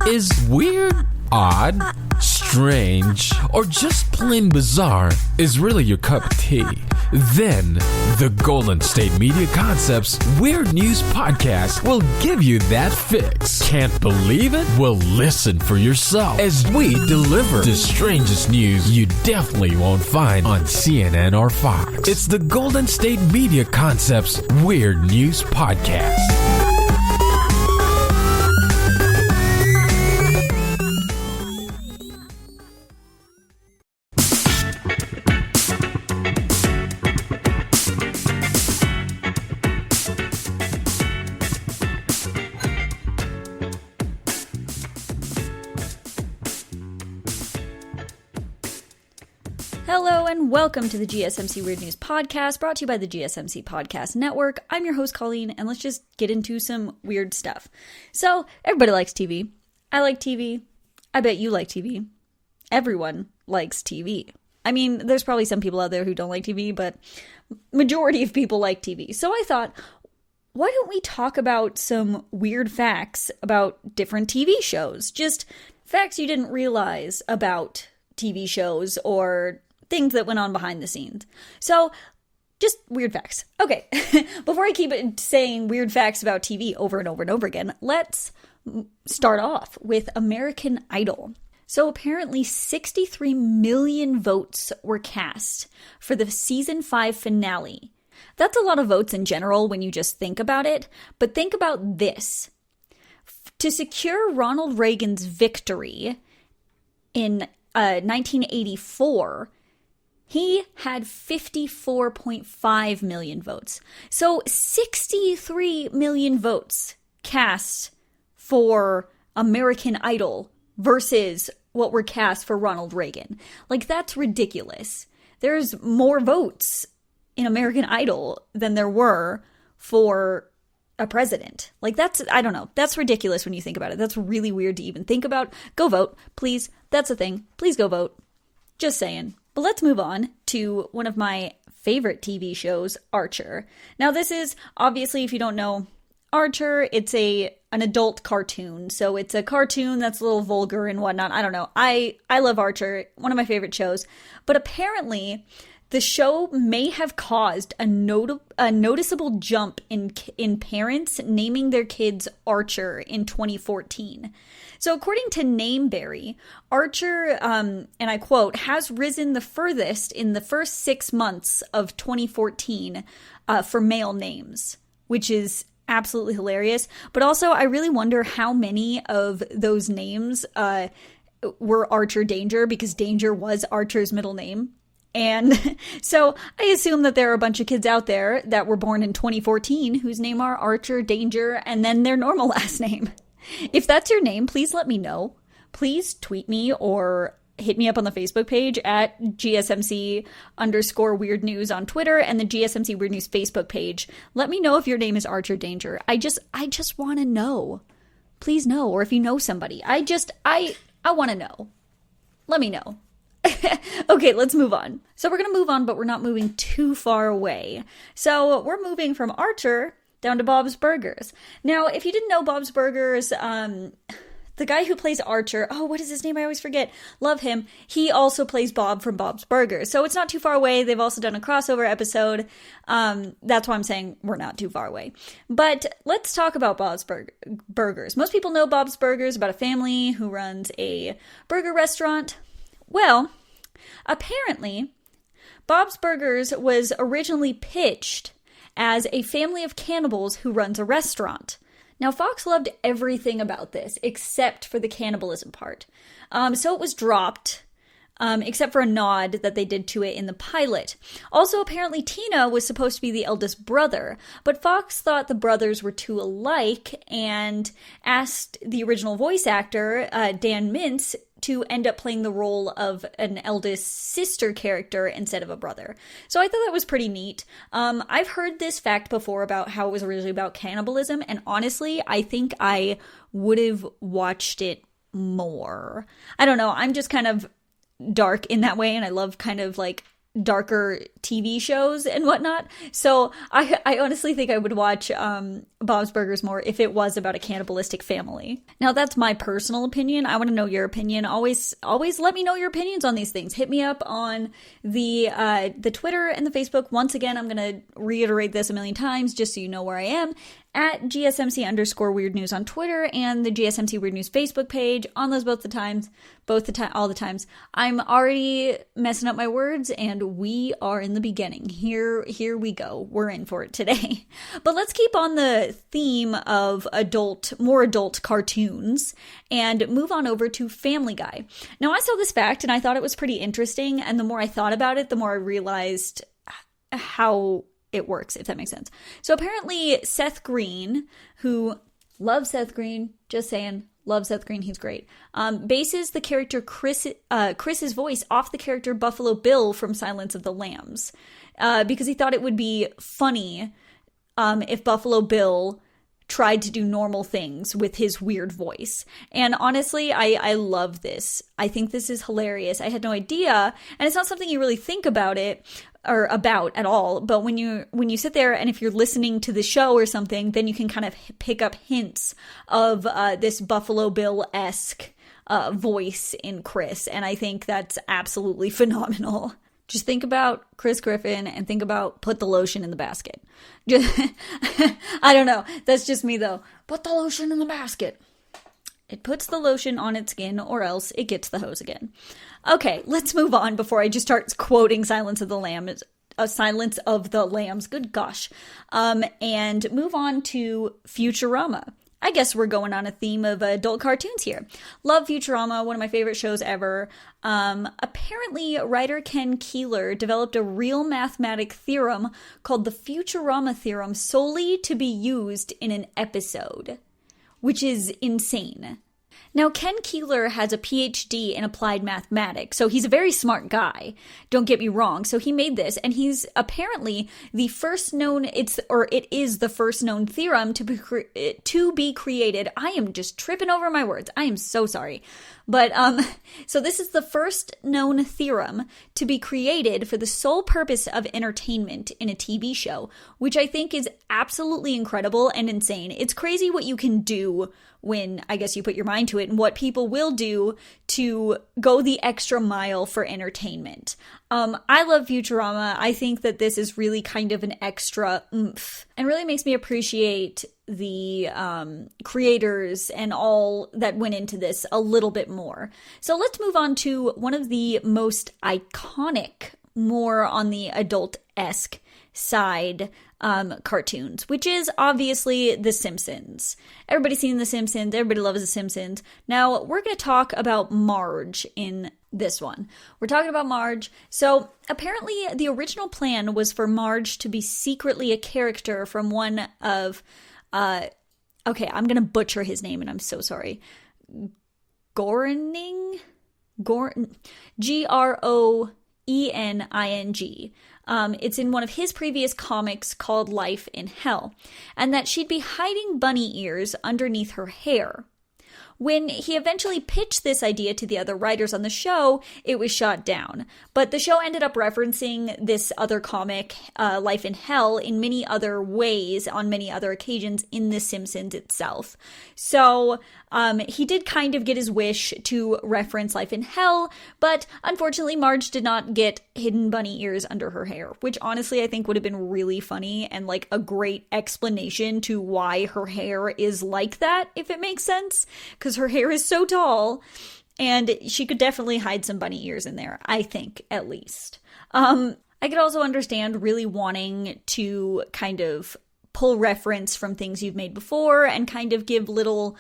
Is weird, odd, strange, or just plain bizarre is really your cup of tea? Then, the Golden State Media Concepts Weird News Podcast will give you that fix. Can't believe it? Well, listen for yourself as we deliver the strangest news you definitely won't find on CNN or Fox. It's the Golden State Media Concepts Weird News Podcast. Hello and welcome to the GSMC Weird News Podcast, brought to you by the GSMC Podcast Network. I'm your host, Colleen, and let's just get into some weird stuff. So, everybody likes TV. I like TV. I bet you like TV. Everyone likes TV. I mean, there's probably some people out there who don't like TV, but majority of people like TV. So I thought, why don't we talk about some weird facts about different TV shows? Just facts you didn't realize about TV shows or things that went on behind the scenes. So, just weird facts. Okay, before I keep saying weird facts about TV over and over and over again, let's start off with American Idol. So apparently 63 million votes were cast for the season 5 finale. That's a lot of votes in general when you just think about it, but think about this. To secure Ronald Reagan's victory in 1984, he had 54.5 million votes. So 63 million votes cast for American Idol versus what were cast for Ronald Reagan. Like, that's ridiculous. There's more votes in American Idol than there were for a president. Like, that's, I don't know. That's ridiculous when you think about it. That's really weird to even think about. Go vote, please. That's a thing. Please go vote. Just saying. But let's move on to one of my favorite TV shows, Archer. Now, this is, obviously, if you don't know, Archer, it's an adult cartoon. So it's a cartoon that's a little vulgar and whatnot. I don't know. I love Archer. One of my favorite shows. But apparently, the show may have caused a noticeable jump in parents naming their kids Archer in 2014. So according to Nameberry, Archer, and I quote, has risen the furthest in the first 6 months of 2014 for male names, which is absolutely hilarious. But also, I really wonder how many of those names were Archer Danger, because Danger was Archer's middle name. And so I assume that there are a bunch of kids out there that were born in 2014 whose name are Archer, Danger, and then their normal last name. If that's your name, please let me know. Please tweet me or hit me up on the Facebook page at GSMC_Weird News on Twitter and the GSMC Weird News Facebook page. Let me know if your name is Archer Danger. I just want to know. Please know. Or if you know somebody. I want to know. Let me know. Okay, let's move on. So we're going to move on, but we're not moving too far away. So we're moving from Archer down to Bob's Burgers. Now, if you didn't know Bob's Burgers, the guy who plays Archer, oh, what is his name? I always forget. Love him. He also plays Bob from Bob's Burgers. So it's not too far away. They've also done a crossover episode. That's why I'm saying we're not too far away. But let's talk about Bob's Burgers. Most people know Bob's Burgers, about a family who runs a burger restaurant. Well, apparently, Bob's Burgers was originally pitched as a family of cannibals who runs a restaurant. Now, Fox loved everything about this except for the cannibalism part. So it was dropped, except for a nod that they did to it in the pilot. Also, apparently, Tina was supposed to be the eldest brother, but Fox thought the brothers were too alike and asked the original voice actor, Dan Mintz, to end up playing the role of an eldest sister character instead of a brother. So I thought that was pretty neat. I've heard this fact before about how it was originally about cannibalism, and honestly, I think I would have watched it more. I don't know, I'm just kind of dark in that way, and I love kind of like darker TV shows and whatnot. So I honestly think I would watch Bob's Burgers more if it was about a cannibalistic family. Now, that's my personal opinion. I want to know your opinion. Always let me know your opinions on these things. Hit me up on the Twitter and the Facebook. Once again, I'm going to reiterate this a million times just so you know where I am. At GSMC_Weird News on Twitter and the GSMC Weird News Facebook page. On those all the times. I'm already messing up my words, and we are in the beginning. Here we go. We're in for it today. But let's keep on the theme of more adult cartoons and move on over to Family Guy. Now, I saw this fact and I thought it was pretty interesting, and the more I thought about it, the more I realized how it works, if that makes sense. So apparently Seth Green, who loves Seth Green, just saying, love Seth Green, he's great, bases the character Chris's voice off the character Buffalo Bill from Silence of the Lambs, because he thought it would be funny if Buffalo Bill tried to do normal things with his weird voice. And honestly, I love this. I think this is hilarious. I had no idea, and it's not something you really think about at all, but when you sit there and if you're listening to the show or something, then you can kind of pick up hints of this Buffalo Bill-esque voice in Chris, and I think that's absolutely phenomenal. Just think about Chris Griffin and think about put the lotion in the basket. I don't know. That's just me, though. Put the lotion in the basket. It puts the lotion on its skin, or else it gets the hose again. Okay, let's move on before I just start quoting Silence of the Lambs. Silence of the Lambs. Good gosh. And move on to Futurama. I guess we're going on a theme of adult cartoons here. Love Futurama, one of my favorite shows ever. Apparently, writer Ken Keeler developed a real mathematic theorem called the Futurama theorem solely to be used in an episode, which is insane. Now, Ken Keeler has a PhD in applied mathematics, so he's a very smart guy. Don't get me wrong. So he made this, and he's apparently the first known, it is the first known theorem to be created. I am just tripping over my words. I am so sorry. But, so this is the first known theorem to be created for the sole purpose of entertainment in a TV show, which I think is absolutely incredible and insane. It's crazy what you can do when, I guess, you put your mind to it, and what people will do to go the extra mile for entertainment. I love Futurama. I think that this is really kind of an extra oomph, and really makes me appreciate the creators and all that went into this a little bit more. So let's move on to one of the most iconic, more on the adult-esque side cartoons, which is obviously The Simpsons. Everybody's seen The Simpsons. Everybody loves The Simpsons. Now, we're going to talk about Marge in this one. We're talking about Marge. So, apparently, the original plan was for Marge to be secretly a character from one of, okay, I'm going to butcher his name, and I'm so sorry. Groening? Groening. It's in one of his previous comics called Life in Hell, and that she'd be hiding bunny ears underneath her hair. When he eventually pitched this idea to the other writers on the show, it was shot down. But the show ended up referencing this other comic, Life in Hell, in many other ways, on many other occasions in The Simpsons itself. So he did kind of get his wish to reference Life in Hell, but unfortunately Marge did not get hidden bunny ears under her hair, which honestly I think would have been really funny and like a great explanation to why her hair is like that, if it makes sense. Because her hair is so tall, and she could definitely hide some bunny ears in there, I think, at least. I could also understand really wanting to kind of pull reference from things you've made before and kind of give little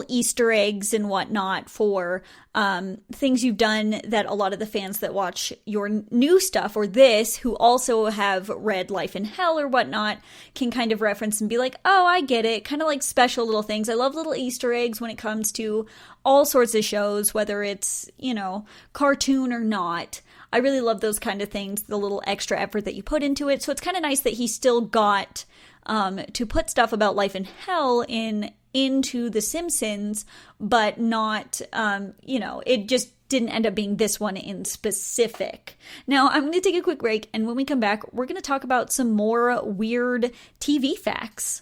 Easter eggs and whatnot for things you've done that a lot of the fans that watch your new stuff or this, who also have read Life in Hell or whatnot, can kind of reference and be like, oh, I get it. Kind of like special little things. I love little Easter eggs when it comes to all sorts of shows, whether it's, cartoon or not. I really love those kind of things, the little extra effort that you put into it. So it's kind of nice that he still got to put stuff about Life in Hell into The Simpsons, but not, it just didn't end up being this one in specific. Now, I'm going to take a quick break, and when we come back, we're going to talk about some more weird TV facts.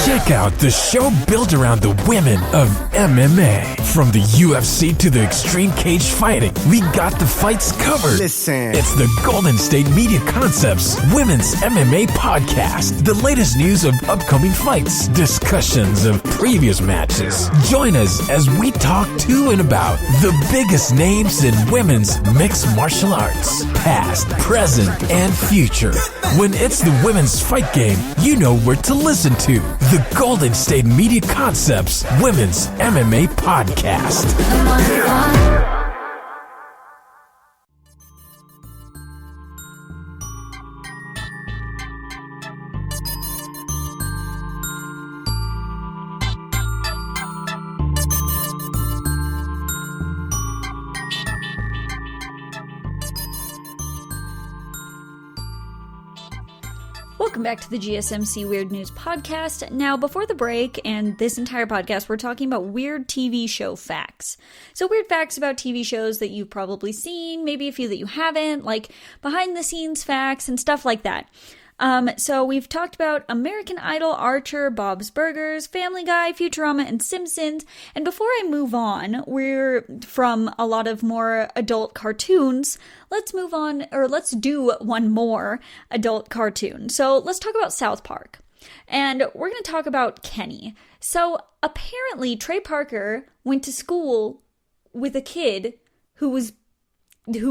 Check out the show built around the women of MMA. From the UFC to the extreme cage fighting, we got the fights covered. Listen. It's the Golden State Media Concepts Women's MMA Podcast. The latest news of upcoming fights, discussions of previous matches. Join us as we talk to and about the biggest names in women's mixed martial arts, past, present, and future. When it's the women's fight game, you know where to listen to. The Golden State Media Concepts Women's MMA Podcast. Welcome back to the GSMC Weird News Podcast. Now, before the break and this entire podcast, we're talking about weird TV show facts. So weird facts about TV shows that you've probably seen, maybe a few that you haven't, like behind the scenes facts and stuff like that. So we've talked about American Idol, Archer, Bob's Burgers, Family Guy, Futurama, and Simpsons. And before I move on, we're from a lot of more adult cartoons. Let's move on, or let's do one more adult cartoon. So let's talk about South Park. And we're going to talk about Kenny. So apparently Trey Parker went to school with a kid who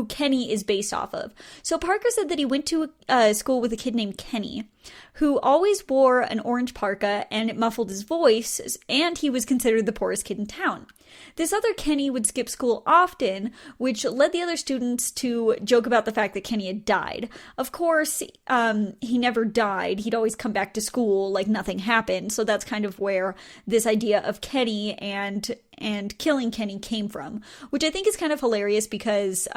Kenny is based off of. So Parker said that he went to school with a kid named Kenny, who always wore an orange parka and it muffled his voice, and he was considered the poorest kid in town. This other Kenny would skip school often, which led the other students to joke about the fact that Kenny had died. Of course, he never died. He'd always come back to school like nothing happened. So that's kind of where this idea of Kenny and killing Kenny came from, which I think is kind of hilarious because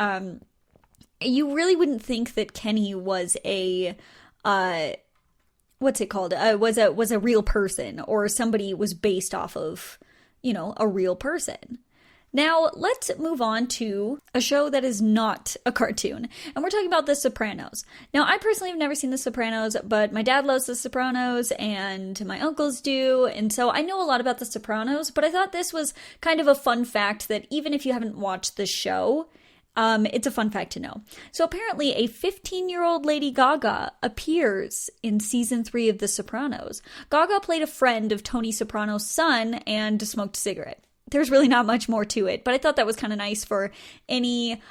you really wouldn't think that Kenny was a was a real person, or somebody was based off of, a real person. Now, let's move on to a show that is not a cartoon, and we're talking about The Sopranos. Now, I personally have never seen The Sopranos, but my dad loves The Sopranos, and my uncles do, and so I know a lot about The Sopranos, but I thought this was kind of a fun fact that even if you haven't watched the show, it's a fun fact to know. So apparently a 15-year-old Lady Gaga appears in season 3 of The Sopranos. Gaga played a friend of Tony Soprano's son and smoked a cigarette. There's really not much more to it, but I thought that was kind of nice for any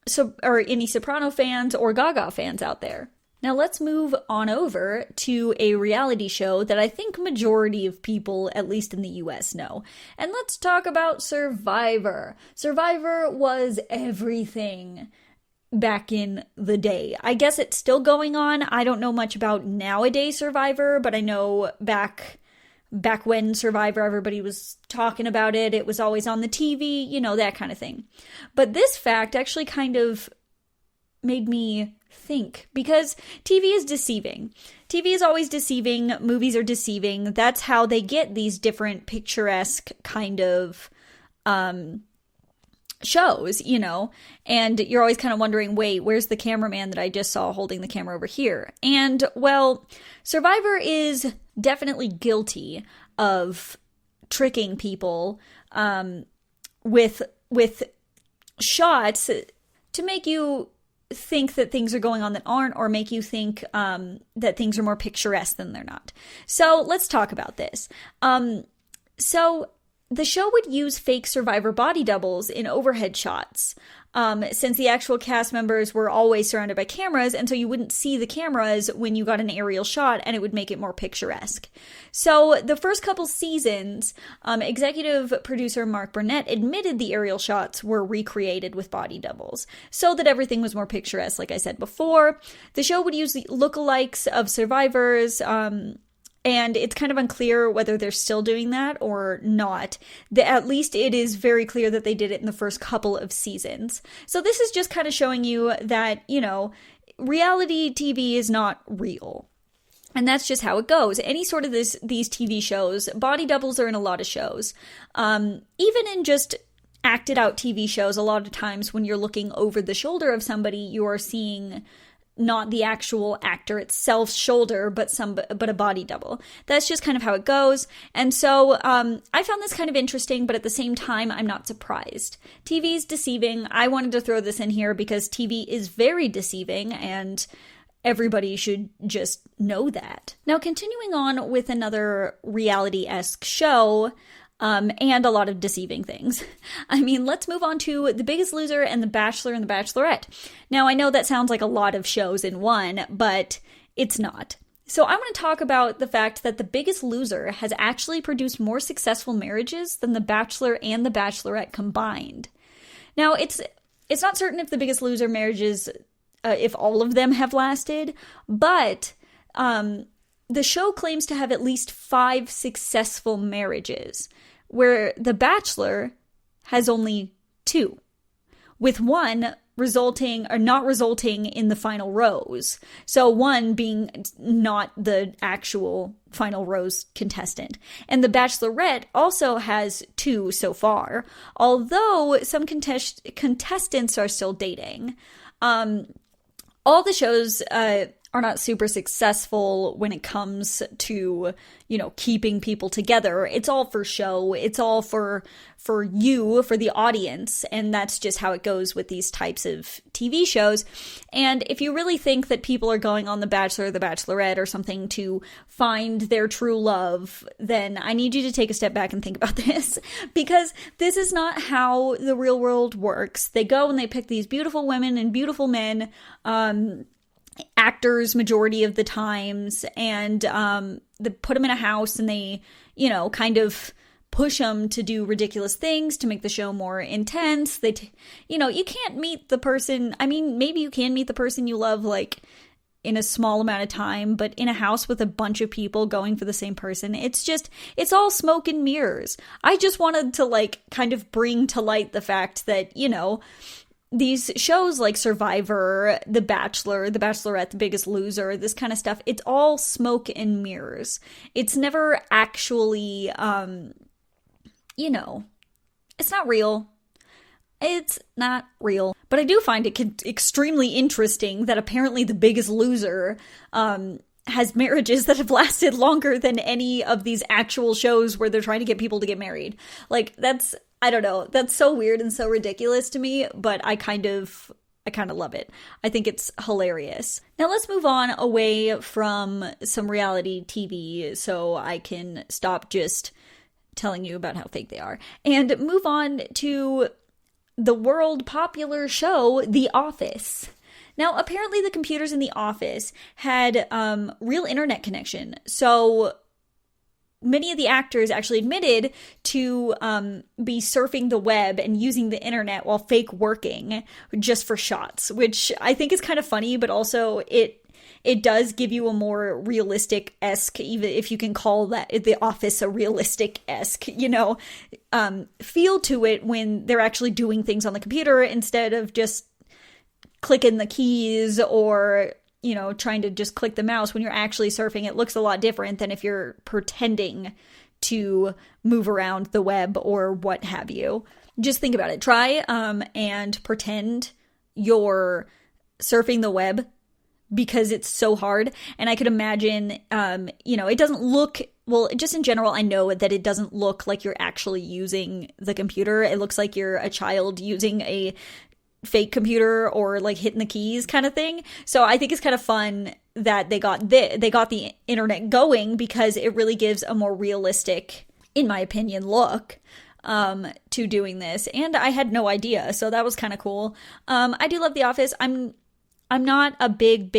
Soprano fans or Gaga fans out there. Now let's move on over to a reality show that I think majority of people, at least in the US, know. And let's talk about Survivor. Survivor was everything back in the day. I guess it's still going on. I don't know much about nowadays Survivor, but I know back when Survivor, everybody was talking about it. It was always on the TV, that kind of thing. But this fact actually kind of made me think, because TV is deceiving. TV is always deceiving. Movies are deceiving. That's how they get these different picturesque kind of shows, and you're always kind of wondering, wait, where's the cameraman that I just saw holding the camera over here? And, well, Survivor is definitely guilty of tricking people with shots to make you think that things are going on that aren't, or make you think that things are more picturesque than they're not. So let's talk about this. So the show would use fake Survivor body doubles in overhead shots, since the actual cast members were always surrounded by cameras, and so you wouldn't see the cameras when you got an aerial shot, and it would make it more picturesque. So the first couple seasons, executive producer Mark Burnett admitted the aerial shots were recreated with body doubles, so that everything was more picturesque, like I said before. The show would use the lookalikes of survivors, and it's kind of unclear whether they're still doing that or not. At least it is very clear that they did it in the first couple of seasons. So this is just kind of showing you that, reality TV is not real. And that's just how it goes. Any sort of these TV shows, body doubles are in a lot of shows. Even in just acted out TV shows, a lot of times when you're looking over the shoulder of somebody, you are seeing not the actual actor itself's shoulder, but a body double. That's just kind of how it goes. And so I found this kind of interesting, but at the same time, I'm not surprised. TV is deceiving. I wanted to throw this in here because TV is very deceiving, and everybody should just know that. Now, continuing on with another reality-esque show, and a lot of deceiving things. I mean, let's move on to The Biggest Loser and The Bachelor and The Bachelorette. Now, I know that sounds like a lot of shows in one, but it's not. So I want to talk about the fact that The Biggest Loser has actually produced more successful marriages than The Bachelor and The Bachelorette combined. Now, it's not certain if The Biggest Loser marriages, if all of them have lasted, but the show claims to have at least 5 successful marriages, where The Bachelor has only 2, with one not resulting in the final rose. So one being not the actual final rose contestant. And The Bachelorette also has 2 so far, although some contestants are still dating. All the shows are not super successful when it comes to, keeping people together. It's all for show. It's all for you, for the audience. And that's just how it goes with these types of TV shows. And if you really think that people are going on The Bachelor, The Bachelorette, or something to find their true love, then I need you to take a step back and think about this, because this is not how the real world works. They go and they pick these beautiful women and beautiful men, actors majority of the times, and they put them in a house, and they, kind of push them to do ridiculous things to make the show more intense. You can't meet the person. I mean, maybe you can meet the person you love, like, in a small amount of time, but in a house with a bunch of people going for the same person, it's all smoke and mirrors. I just wanted to, kind of bring to light the fact that, these shows like Survivor, The Bachelor, The Bachelorette, The Biggest Loser, this kind of stuff, it's all smoke and mirrors. It's never actually, it's not real. It's not real. But I do find it extremely interesting that apparently The Biggest Loser has marriages that have lasted longer than any of these actual shows where they're trying to get people to get married. I don't know. That's so weird and so ridiculous to me, but I kind of love it. I think it's hilarious. Now let's move on away from some reality TV so I can stop just telling you about how fake they are and move on to the world popular show, The Office. Now, apparently the computers in the office had real internet connection, so many of the actors actually admitted to be surfing the web and using the internet while fake working just for shots, which I think is kind of funny, but also it does give you a more realistic-esque, even if you can call that The Office a realistic-esque, feel to it when they're actually doing things on the computer instead of just clicking the keys or trying to just click the mouse. When you're actually surfing, it looks a lot different than if you're pretending to move around the web or what have you. Just think about it. Try and pretend you're surfing the web, because it's so hard. And I could imagine, it doesn't look, well, just in general, I know that it doesn't look like you're actually using the computer. It looks like you're a child using a fake computer or hitting the keys kind of thing. So I think it's kind of fun that they got the internet going, because it really gives a more realistic, in my opinion, look to doing this. And I had no idea, so that was kind of cool. I do love The Office. I'm not a big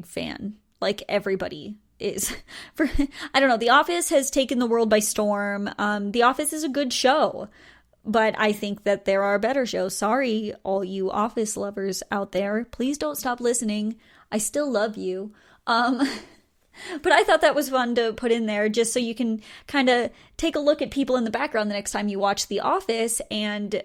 fan like everybody is. I don't know. The Office has taken the world by storm. The Office is a good show. But I think that there are better shows. Sorry, all you Office lovers out there. Please don't stop listening. I still love you. But I thought that was fun to put in there, just so you can kind of take a look at people in the background the next time you watch The Office and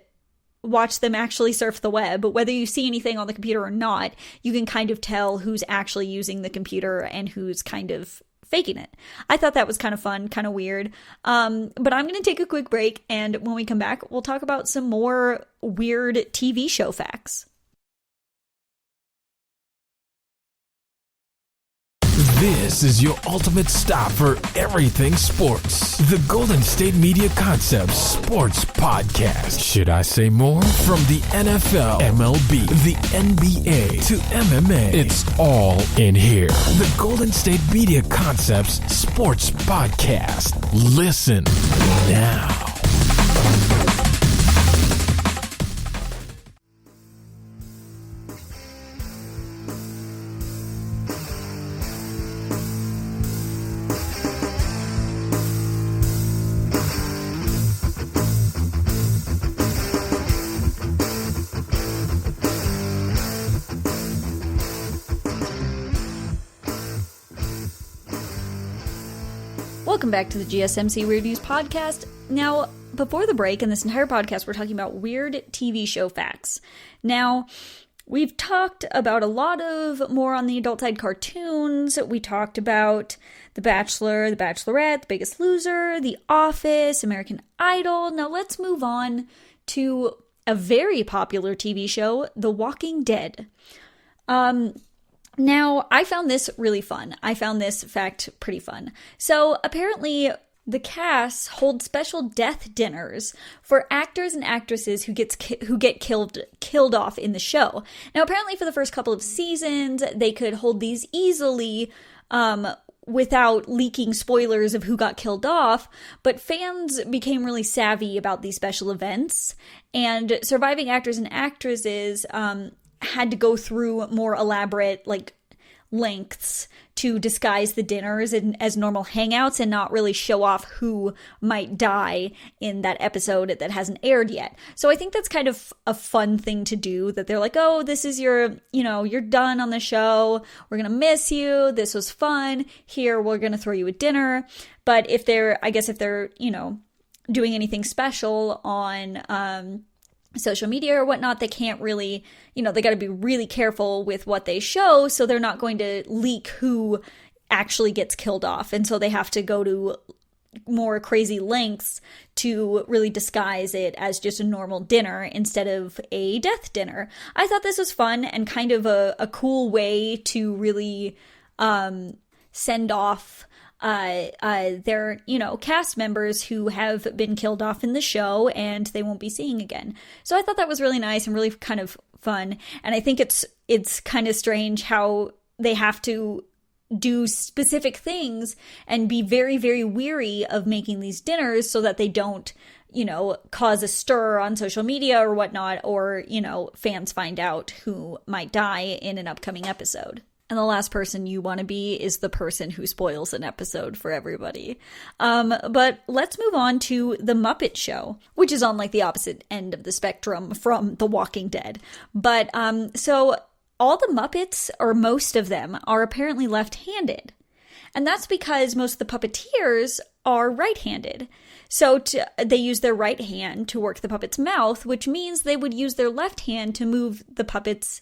watch them actually surf the web, whether you see anything on the computer or not, you can kind of tell who's actually using the computer and who's kind of faking it. I thought that was kind of fun, kind of weird. But I'm going to take a quick break, and when we come back, we'll talk about some more weird TV show facts. This is your ultimate stop for everything sports. The Golden State Media Concepts Sports Podcast. Should I say more? From the NFL, MLB, the NBA to MMA, it's all in here. The Golden State Media Concepts Sports Podcast. Listen now. Welcome back to the GSMC Weird News Podcast. Now, before the break, in this entire podcast, we're talking about weird TV show facts. Now, we've talked about a lot of more on the adult side cartoons. We talked about The Bachelor, The Bachelorette, The Biggest Loser, The Office, American Idol. Now, let's move on to a very popular TV show, The Walking Dead. Now, I found this really fun. I found this fact pretty fun. So, apparently, the cast hold special death dinners for actors and actresses who get killed off in the show. Now, apparently, for the first couple of seasons, they could hold these easily without leaking spoilers of who got killed off, but fans became really savvy about these special events, and surviving actors and actresses had to go through more elaborate, lengths to disguise the dinners as normal hangouts and not really show off who might die in that episode that hasn't aired yet. So I think that's kind of a fun thing to do, that they're like, oh, this is you're done on the show. We're going to miss you. This was fun. Here, we're going to throw you a dinner. But if they're doing anything special on, social media or whatnot, they can't really, they got to be really careful with what they show, so they're not going to leak who actually gets killed off. And so they have to go to more crazy lengths to really disguise it as just a normal dinner instead of a death dinner. I thought this was fun and kind of a cool way to really send off their, cast members who have been killed off in the show and they won't be seeing again. So I thought that was really nice and really kind of fun. And I think it's kind of strange how they have to do specific things and be very, very weary of making these dinners so that they don't, cause a stir on social media or whatnot, or, fans find out who might die in an upcoming episode. And the last person you want to be is the person who spoils an episode for everybody. But let's move on to The Muppet Show, which is on the opposite end of the spectrum from The Walking Dead. But so all the Muppets, or most of them, are apparently left-handed. And that's because most of the puppeteers are right-handed. So they use their right hand to work the puppet's mouth, which means they would use their left hand to move the puppet's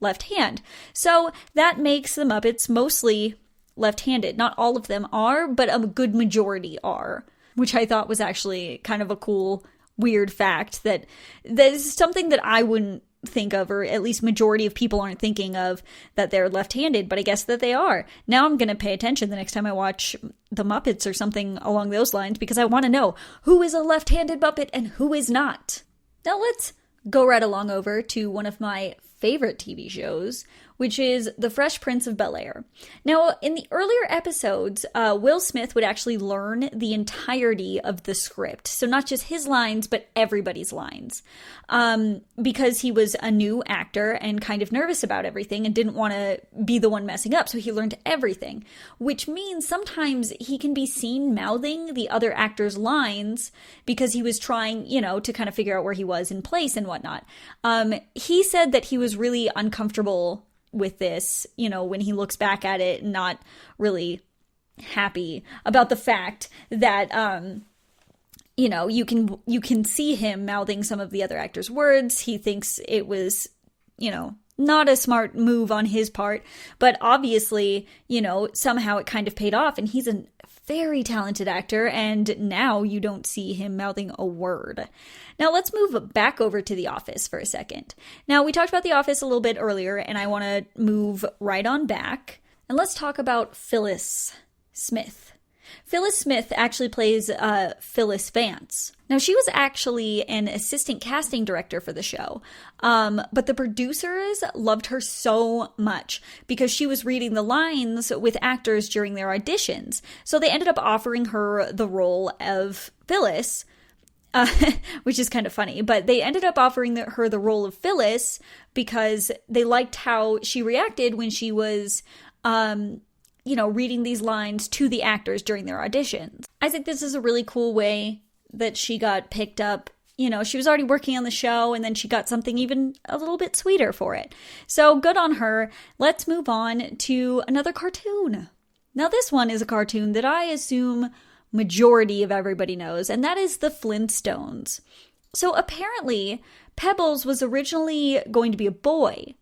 left hand. So that makes the Muppets mostly left-handed. Not all of them are, but a good majority are, which I thought was actually kind of a cool, weird fact that is something that I wouldn't think of, or at least majority of people aren't thinking of, that they're left-handed, but I guess that they are. Now I'm going to pay attention the next time I watch The Muppets or something along those lines, because I want to know who is a left-handed Muppet and who is not. Now let's go right along over to one of my favorite TV shows, which is The Fresh Prince of Bel-Air. Now, in the earlier episodes, Will Smith would actually learn the entirety of the script. So not just his lines, but everybody's lines. Because he was a new actor and kind of nervous about everything and didn't want to be the one messing up. So he learned everything, which means sometimes he can be seen mouthing the other actor's lines because he was trying, to kind of figure out where he was in place and whatnot. He said that he was really uncomfortable with this, when he looks back at it, not really happy about the fact that, you can see him mouthing some of the other actors' words. He thinks it was, not a smart move on his part, but obviously, somehow it kind of paid off, and he's a very talented actor, and now you don't see him mouthing a word. Now let's move back over to The Office for a second. Now, we talked about The Office a little bit earlier, and I want to move right on back, and let's talk about Phyllis Smith. Phyllis Smith actually plays Phyllis Vance. Now, she was actually an assistant casting director for the show, but the producers loved her so much because she was reading the lines with actors during their auditions. So they ended up offering her the role of Phyllis, which is kind of funny, but they ended up offering her the role of Phyllis because they liked how she reacted when she was reading these lines to the actors during their auditions. I think this is a really cool way that she got picked up. She was already working on the show, and then she got something even a little bit sweeter for it. So good on her. Let's move on to another cartoon. Now, this one is a cartoon that I assume majority of everybody knows, and that is the Flintstones. So apparently, Pebbles was originally going to be a boy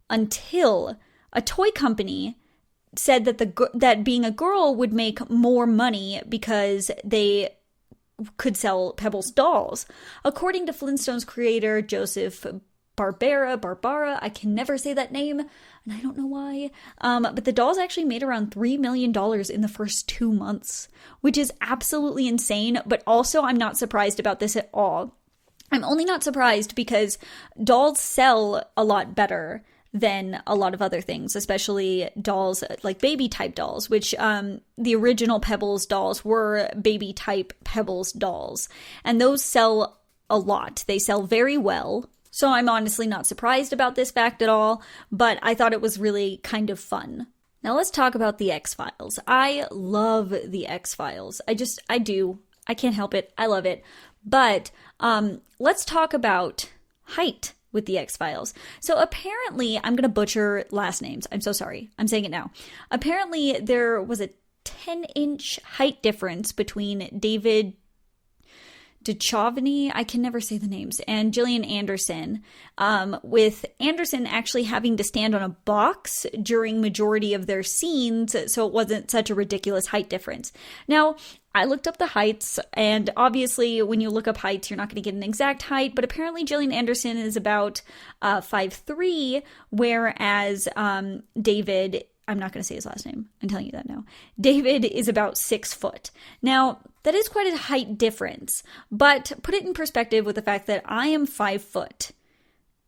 until a toy company said that being a girl would make more money because they could sell Pebbles dolls. According to Flintstones creator Joseph Barbara, I can never say that name, and I don't know why, but the dolls actually made around $3 million in the first 2 months, which is absolutely insane, but also I'm not surprised about this at all. I'm only not surprised because dolls sell a lot better than a lot of other things, especially dolls like baby type dolls, which the original Pebbles dolls were baby type Pebbles dolls, and those sell a lot. They sell very well. So I'm honestly not surprised about this fact at all, but I thought it was really kind of fun. Now let's talk about the X-Files. I love the X-Files. I do. I can't help it. I love it. But let's talk about height with the X-Files. So apparently, I'm going to butcher last names. I'm so sorry. I'm saying it now. Apparently, there was a 10-inch height difference between David Duchovny, I can never say the names, and Gillian Anderson, with Anderson actually having to stand on a box during majority of their scenes, so it wasn't such a ridiculous height difference. Now, I looked up the heights, and obviously when you look up heights, you're not going to get an exact height, but apparently Gillian Anderson is about 5'3", whereas David, I'm not going to say his last name, I'm telling you that now, David is about 6 foot. Now, that is quite a height difference, but put it in perspective with the fact that I am 5 foot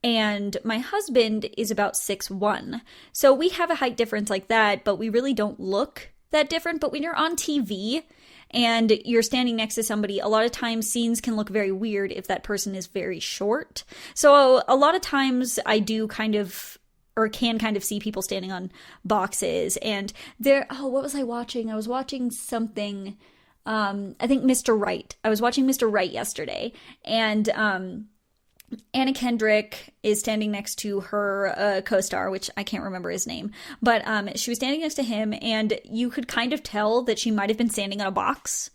and my husband is about 6'1". So we have a height difference like that, but we really don't look that different. But when you're on TV and you're standing next to somebody, a lot of times scenes can look very weird if that person is very short. So a lot of times I do kind of, or can kind of see people standing on boxes, and what was I watching? I was watching something, I think Mr. Right. I was watching Mr. Right yesterday, and Anna Kendrick is standing next to her co-star, which I can't remember his name, but she was standing next to him, and you could kind of tell that she might have been standing on a box.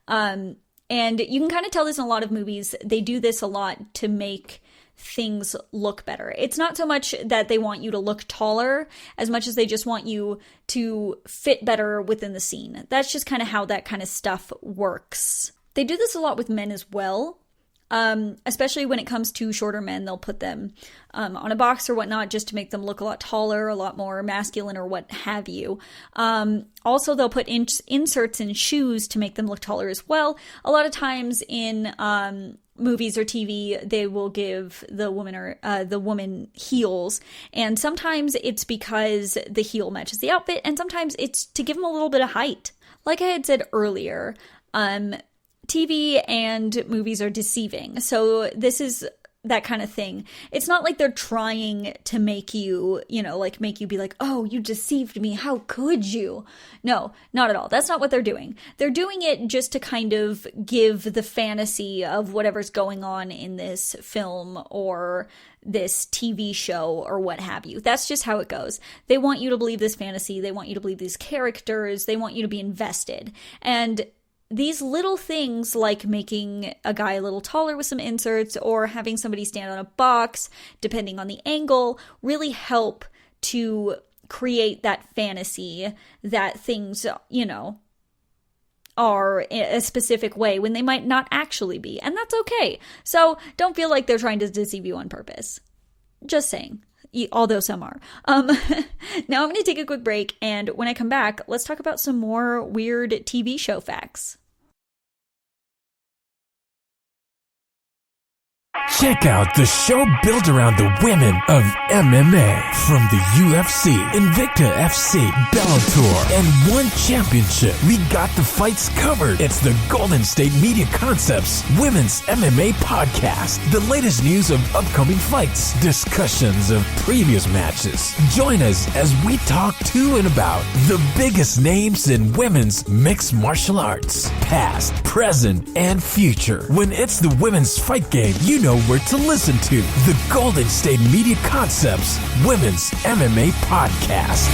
And you can kind of tell this in a lot of movies. They do this a lot to make things look better. It's not so much that they want you to look taller as much as they just want you to fit better within the scene. That's just kind of how that kind of stuff works. They do this a lot with men as well. Especially when it comes to shorter men, they'll put them on a box or whatnot just to make them look a lot taller, a lot more masculine, or what have you. Also, they'll put inserts in shoes to make them look taller as well. A lot of times in movies or TV, they will give the woman heels, and sometimes it's because the heel matches the outfit, and sometimes it's to give them a little bit of height. Like I had said earlier, TV and movies are deceiving. So this is that kind of thing. It's not like they're trying to make you, make you be like, oh, you deceived me. How could you? No, not at all. That's not what they're doing. They're doing it just to kind of give the fantasy of whatever's going on in this film or this TV show or what have you. That's just how it goes. They want you to believe this fantasy. They want you to believe these characters. They want you to be invested. And these little things like making a guy a little taller with some inserts or having somebody stand on a box, depending on the angle, really help to create that fantasy that things, are a specific way when they might not actually be. And that's okay. So don't feel like they're trying to deceive you on purpose. Just saying. Although some are. Now I'm going to take a quick break, and when I come back, let's talk about some more weird TV show facts. Check out the show built around the women of MMA. From the UFC, Invicta FC, Bellator, and One Championship. We got the fights covered. It's the Golden State Media Concepts Women's MMA Podcast. The latest news of upcoming fights, discussions of previous matches. Join us as we talk to and about the biggest names in women's mixed martial arts. Past, present, and future. When it's the women's fight game, you know where to listen to. The Golden State Media Concepts Women's MMA Podcast.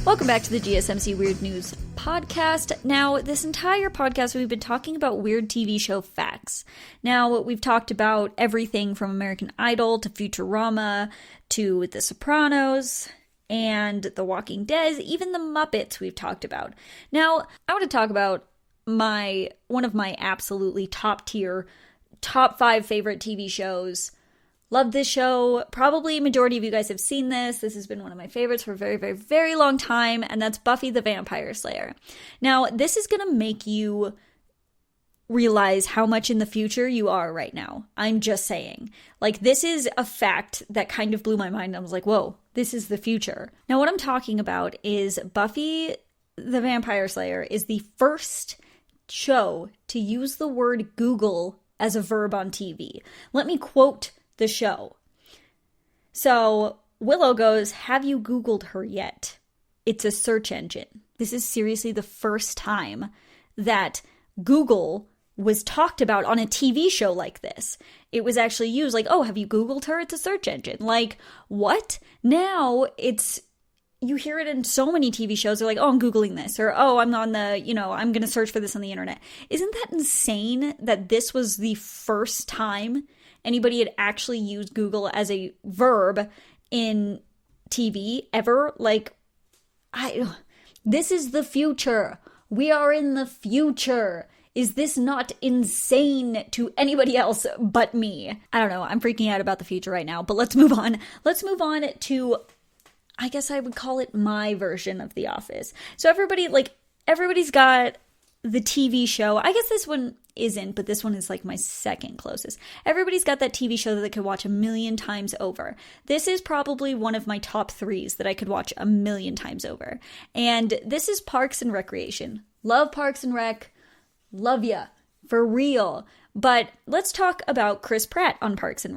Welcome back to the GSMC Weird News podcast. Now, this entire podcast, we've been talking about weird TV show facts. Now, we've talked about everything from American Idol to Futurama to The Sopranos and The Walking Dead, even The Muppets we've talked about. Now, I want to talk about one of my absolutely top tier, top 5 favorite TV shows. Love this show. Probably majority of you guys have seen this. This has been one of my favorites for a very, very, very long time, and that's Buffy the Vampire Slayer. Now, this is going to make you realize how much in the future you are right now. I'm just saying. Like, this is a fact that kind of blew my mind. I was like, whoa, this is the future. Now, what I'm talking about is Buffy the Vampire Slayer is the first show to use the word Google as a verb on TV. Let me quote the show. So Willow goes, "Have you Googled her yet? It's a search engine." This is seriously the first time that Google was talked about on a TV show like this. It was actually used like, "Oh, have you Googled her? It's a search engine." Like, what? Now you hear it in so many TV shows. They're like, "Oh, I'm Googling this," or, "Oh, I'm on the, I'm going to search for this on the internet." Isn't that insane that this was the first time anybody had actually used Google as a verb in TV ever? Like, this is the future. We are in the future. Is this not insane to anybody else but me? I don't know. I'm freaking out about the future right now, but let's move on. Let's move on to, I guess I would call it my version of The Office. So everybody's got the TV show. I guess this one isn't, but this one is like my second closest. Everybody's got that TV show that they could watch 1,000,000 times over. This is probably one of my top 3s that I could watch 1,000,000 times over. And this is Parks and Recreation. Love Parks and Rec. Love ya. For real. But let's talk about Chris Pratt on Parks and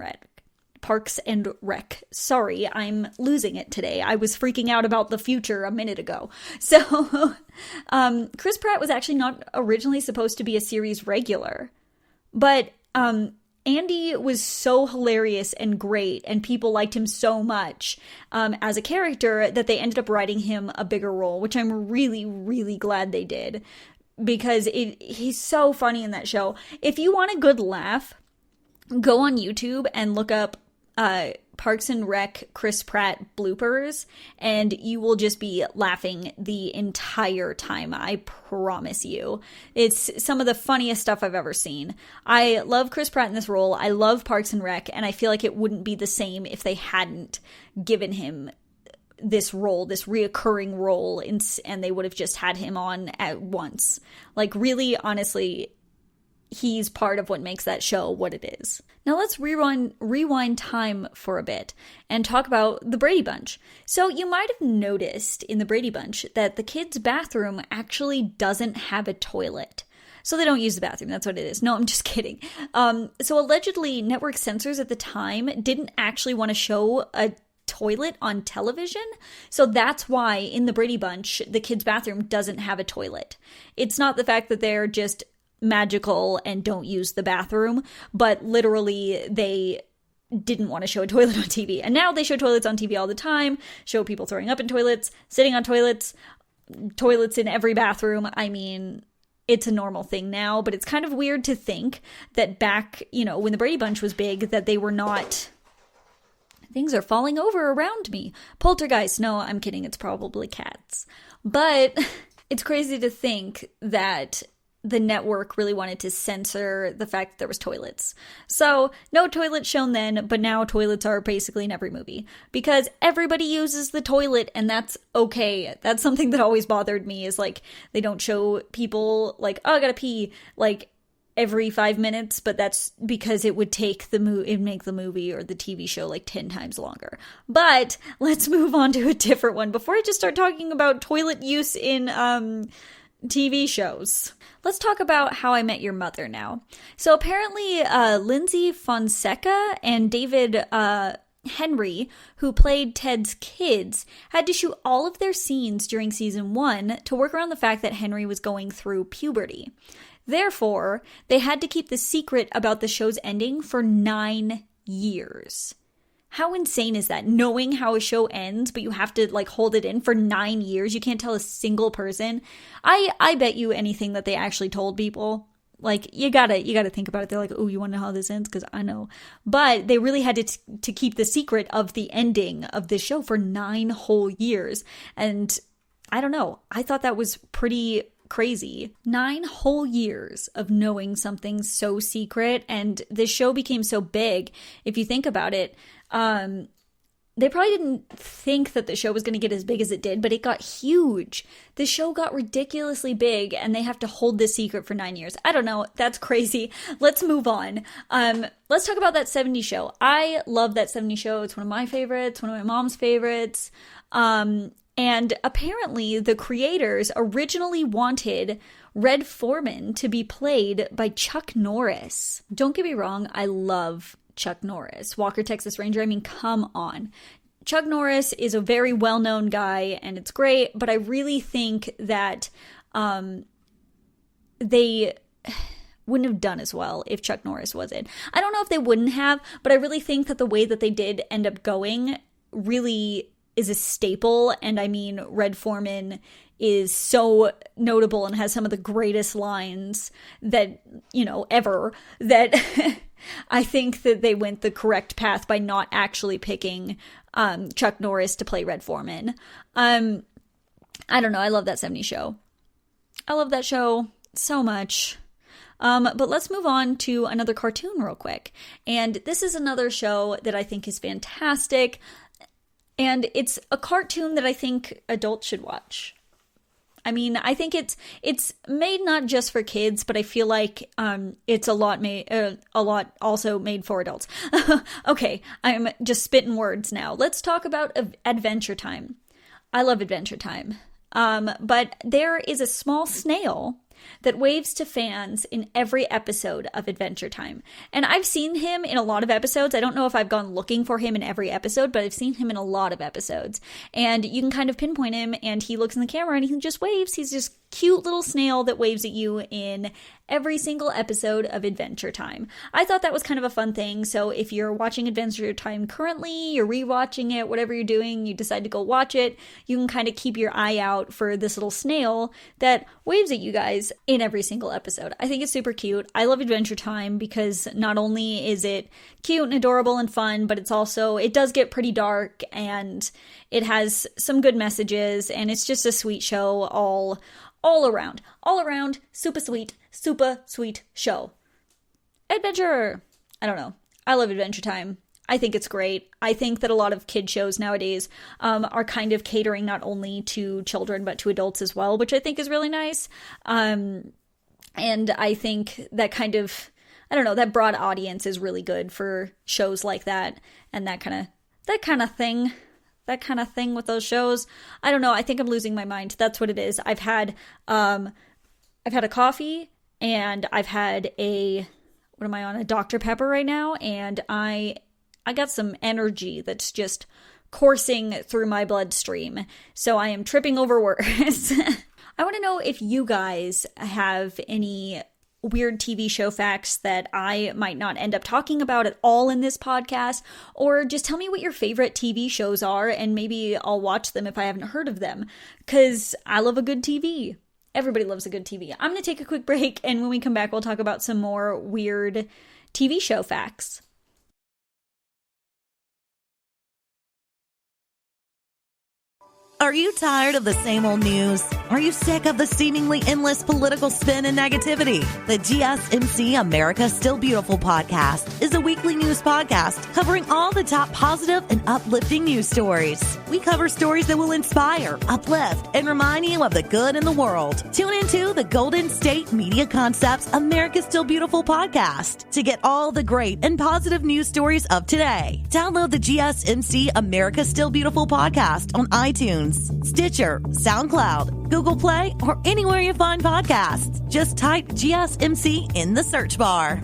Rec. Sorry, I'm losing it today. I was freaking out about the future a minute ago. So, Chris Pratt was actually not originally supposed to be a series regular, but Andy was so hilarious and great, and people liked him so much as a character that they ended up writing him a bigger role, which I'm really, really glad they did, because he's so funny in that show. If you want a good laugh, go on YouTube and look up Parks and Rec Chris Pratt bloopers, and you will just be laughing the entire time. I promise you. It's some of the funniest stuff I've ever seen. I love Chris Pratt in this role. I love Parks and Rec, and I feel like it wouldn't be the same if they hadn't given him this role, this reoccurring role, and they would have just had him on at once. Like, really, honestly, he's part of what makes that show what it is. Now let's rewind time for a bit and talk about the Brady Bunch. So you might have noticed in the Brady Bunch that the kids' bathroom actually doesn't have a toilet. So they don't use the bathroom. That's what it is. No, I'm just kidding. So allegedly, network censors at the time didn't actually want to show a toilet on television. So that's why in the Brady Bunch, the kids' bathroom doesn't have a toilet. It's not the fact that they're just magical and don't use the bathroom, but literally they didn't want to show a toilet on TV. And now they show toilets on TV all the time, show people throwing up in toilets, sitting on toilets, toilets in every bathroom. I mean, it's a normal thing now, but it's kind of weird to think that back, when the Brady Bunch was big, that they were not... Things are falling over around me. Poltergeist. No, I'm kidding. It's probably cats. But it's crazy to think that the network really wanted to censor the fact that there was toilets. So no toilets shown then, but now toilets are basically in every movie because everybody uses the toilet, and that's okay. That's something that always bothered me, is like they don't show people like, oh, I gotta pee, like every 5 minutes, but that's because it would take make the movie or the TV show like 10 times longer. But let's move on to a different one before I just start talking about toilet use in TV shows. Let's talk about How I Met Your Mother now. So apparently Lindsay Fonseca and David Henry, who played Ted's kids, had to shoot all of their scenes during season 1 to work around the fact that Henry was going through puberty. Therefore, they had to keep the secret about the show's ending for 9 years. How insane is that? Knowing how a show ends, but you have to like hold it in for 9 years. You can't tell a single person. I bet you anything that they actually told people. Like, you gotta think about it. They're like, oh, you want to know how this ends? Because I know. But they really had to keep the secret of the ending of this show for 9 whole years. And I don't know. I thought that was pretty crazy. 9 whole years of knowing something so secret, and this show became so big. If you think about it, they probably didn't think that the show was going to get as big as it did, but it got huge. The show got ridiculously big, and they have to hold this secret for 9 years. I don't know. That's crazy. Let's move on. Let's talk about that 70s show. I love that 70s show. It's one of my favorites, one of my mom's favorites. And apparently the creators originally wanted Red Foreman to be played by Chuck Norris. Don't get me wrong, I love Chuck Norris. Walker, Texas Ranger, I mean, come on. Chuck Norris is a very well-known guy, and it's great, but I really think that they wouldn't have done as well if Chuck Norris wasn't. I don't know if they wouldn't have, but I really think that the way that they did end up going really is a staple. And I mean, Red Foreman is so notable and has some of the greatest lines that, ever, that I think that they went the correct path by not actually picking Chuck Norris to play Red Foreman. I don't know. I love that 70s show. I love that show so much. But let's move on to another cartoon real quick. And this is another show that I think is fantastic. And it's a cartoon that I think adults should watch. I mean, I think it's made not just for kids, but I feel like it's a lot also made for adults. Okay, I'm just spitting words now. Let's talk about Adventure Time. I love Adventure Time. But there is a small snail that waves to fans in every episode of Adventure Time. And I've seen him in a lot of episodes. I don't know if I've gone looking for him in every episode, but I've seen him in a lot of episodes. And you can kind of pinpoint him, and he looks in the camera and he just waves. He's just cute little snail that waves at you in every single episode of Adventure Time. I thought that was kind of a fun thing. So if you're watching Adventure Time currently, you're rewatching it, whatever you're doing, you decide to go watch it, you can kind of keep your eye out for this little snail that waves at you guys in every single episode. I think it's super cute. I love Adventure Time because not only is it cute and adorable and fun, but it does get pretty dark, and it has some good messages, and it's just a sweet show all around, super sweet show. Adventure! I don't know. I love Adventure Time. I think it's great. I think that a lot of kid shows nowadays are kind of catering not only to children, but to adults as well, which I think is really nice. And I think that kind of, that broad audience is really good for shows like that, and that kind of thing. That kind of thing with those shows. I don't know. I think I'm losing my mind. That's what it is. I've had a coffee, and I've had what am I on, a Dr. Pepper right now, and I got some energy that's just coursing through my bloodstream, so I am tripping over words. I want to know if you guys have any weird TV show facts that I might not end up talking about at all in this podcast, or just tell me what your favorite TV shows are, and maybe I'll watch them if I haven't heard of them, because I love a good TV. Everybody loves a good TV. I'm going to take a quick break, and when we come back, we'll talk about some more weird TV show facts. Are you tired of the same old news? Are you sick of the seemingly endless political spin and negativity? The GSMC America Still Beautiful podcast is a weekly news podcast covering all the top positive and uplifting news stories. We cover stories that will inspire, uplift, and remind you of the good in the world. Tune into the Golden State Media Concepts America Still Beautiful podcast to get all the great and positive news stories of today. Download the GSMC America Still Beautiful podcast on iTunes, Stitcher, SoundCloud, Google Play, or anywhere you find podcasts. Just type GSMC in the search bar.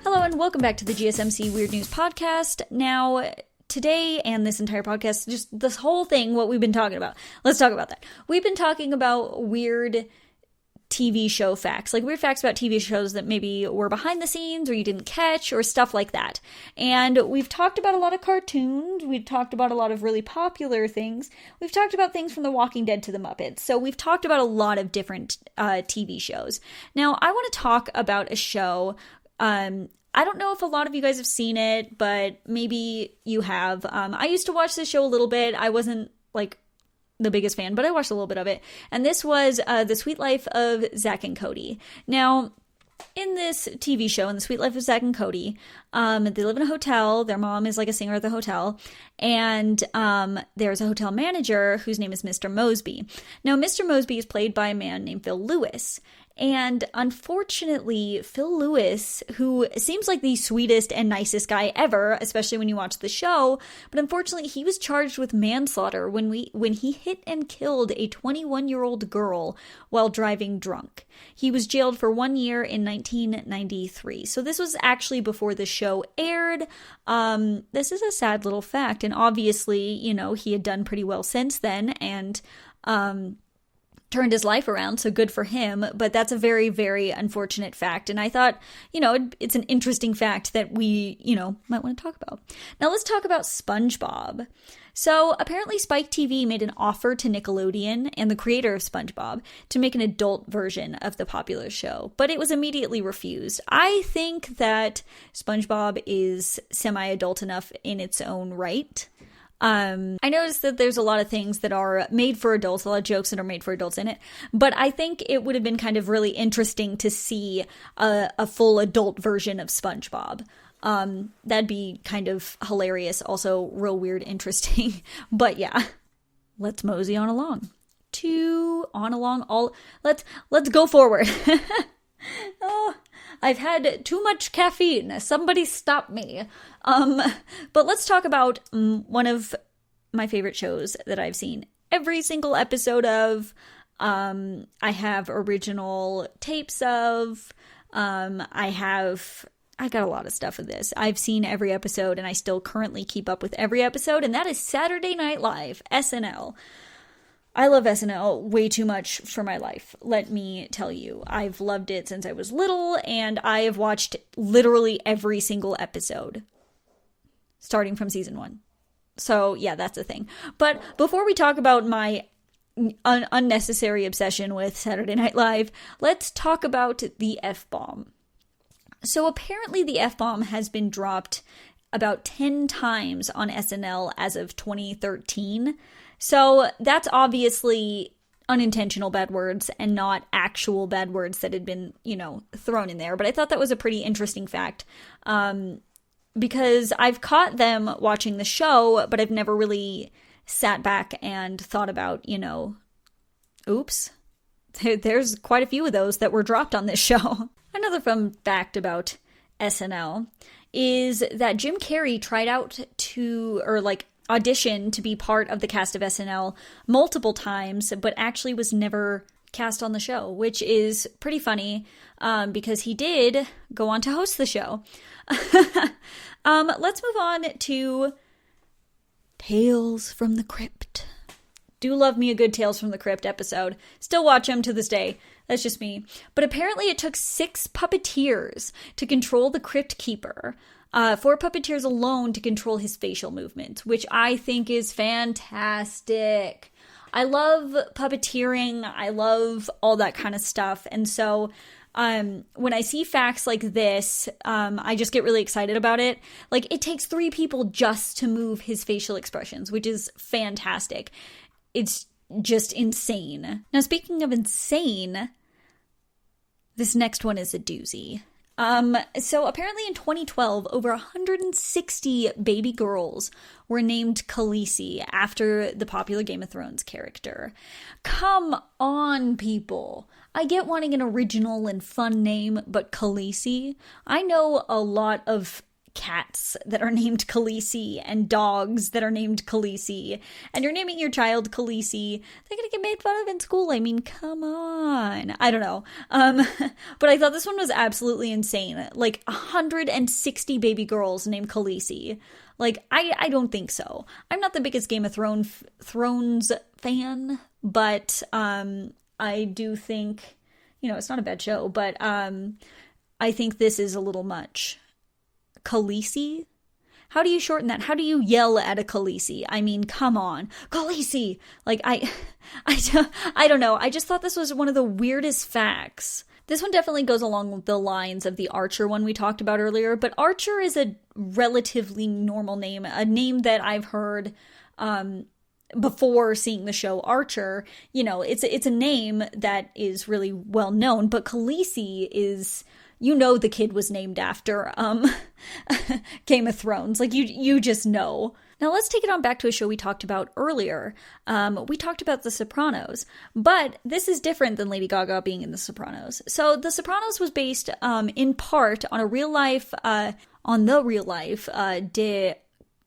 Hello and welcome back to the GSMC Weird News Podcast. Now, today and this entire podcast, just this whole thing, what we've been talking about. Let's talk about that. We've been talking about weird TV show facts, like weird facts about TV shows that maybe were behind the scenes or you didn't catch or stuff like that. And we've talked about a lot of cartoons. We've talked about a lot of really popular things. We've talked about things from The Walking Dead to The Muppets. So we've talked about a lot of different TV shows. Now, I want to talk about a show. I don't know if a lot of you guys have seen it, but maybe you have. I used to watch this show a little bit. I wasn't like the biggest fan, but I watched a little bit of it. And this was The Sweet Life of Zack and Cody. Now, in this TV show, in The Sweet Life of Zack and Cody, they live in a hotel. Their mom is like a singer at the hotel. And there's a hotel manager whose name is Mr. Mosby. Now, Mr. Mosby is played by a man named Phil Lewis. And unfortunately, Phil Lewis, who seems like the sweetest and nicest guy ever, especially when you watch the show, but unfortunately he was charged with manslaughter when he hit and killed a 21-year-old girl while driving drunk. He was jailed for 1 year in 1993. So this was actually before the show aired. This is a sad little fact, and obviously, you know, he had done pretty well since then, and turned his life around, so good for him, but that's a very, very unfortunate fact, and I thought, you know, it's an interesting fact that we, you know, might want to talk about. Now let's talk about SpongeBob. So apparently Spike TV made an offer to Nickelodeon and the creator of SpongeBob to make an adult version of the popular show, but it was immediately refused. I think that SpongeBob is semi-adult enough in its own right. I noticed that there's a lot of things that are made for adults, a lot of jokes that are made for adults in it, but I think it would have been kind of really interesting to see a full adult version of SpongeBob. That'd be kind of hilarious, also real weird, interesting, but yeah, let's mosey on along. Let's go forward. Oh, I've had too much caffeine. Somebody stop me. But let's talk about one of my favorite shows that I've seen every single episode of. I have original tapes of. I got a lot of stuff of this. I've seen every episode, and I still currently keep up with every episode, and that is Saturday Night Live, SNL. I love SNL way too much for my life, let me tell you. I've loved it since I was little, and I have watched literally every single episode, starting from season 1. So, yeah, that's a thing. But before we talk about my unnecessary obsession with Saturday Night Live, let's talk about the F-bomb. So, apparently the F-bomb has been dropped about 10 times on SNL as of 2013. So that's obviously unintentional bad words and not actual bad words that had been, you know, thrown in there. But I thought that was a pretty interesting fact because I've caught them watching the show, but I've never really sat back and thought about, you know, oops, there's quite a few of those that were dropped on this show. Another fun fact about SNL is that Jim Carrey tried out to, or like auditioned to be part of the cast of SNL multiple times, but actually was never cast on the show, which is pretty funny because he did go on to host the show. Let's move on to Tales from the Crypt. Do love me a good Tales from the Crypt episode. Still watch them to this day. That's just me. But apparently it took 6 puppeteers to control the Crypt Keeper. 4 puppeteers alone to control his facial movements, which I think is fantastic. I love puppeteering. I love all that kind of stuff. And so when I see facts like this, I just get really excited about it. Like, it takes 3 people just to move his facial expressions, which is fantastic. It's just insane. Now, speaking of insane, this next one is a doozy. So apparently in 2012, over 160 baby girls were named Khaleesi after the popular Game of Thrones character. Come on, people. I get wanting an original and fun name, but Khaleesi? I know a lot of cats that are named Khaleesi and dogs that are named Khaleesi, and you're naming your child Khaleesi, they're gonna get made fun of in school. I mean, come on. I don't know. But I thought this one was absolutely insane. Like 160 baby girls named Khaleesi. Like, I don't think so. I'm not the biggest Game of Thrones fan, but I do think, it's not a bad show, but I think this is a little much. Khaleesi? How do you shorten that? How do you yell at a Khaleesi? I mean, come on. Khaleesi! Like, I don't know. I just thought this was one of the weirdest facts. This one definitely goes along with the lines of the Archer one we talked about earlier, but Archer is a relatively normal name, a name that I've heard before seeing the show Archer. It's a name that is really well known, but Khaleesi is... the kid was named after Game of Thrones. Like, you just know. Now let's take it on back to a show we talked about earlier. We talked about The Sopranos, but this is different than Lady Gaga being in The Sopranos. So The Sopranos was based in part on the real life De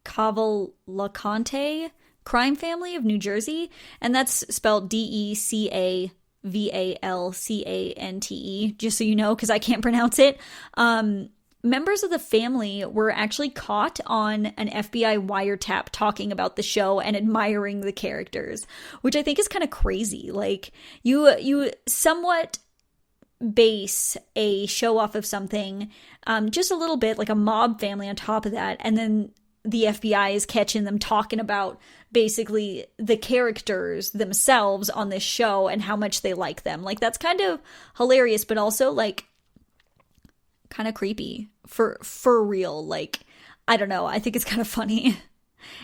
Cavalcante crime family of New Jersey, and that's spelled DECAVALCANTE, just so you know, because I can't pronounce it. Members of the family were actually caught on an FBI wiretap talking about the show and admiring the characters, which I think is kind of crazy. Like, you somewhat base a show off of something just a little bit, like a mob family on top of that, and then the FBI is catching them talking about basically the characters themselves on this show and how much they like them. Like, that's kind of hilarious, but also like kind of creepy for real. Like, I don't know. I think it's kind of funny.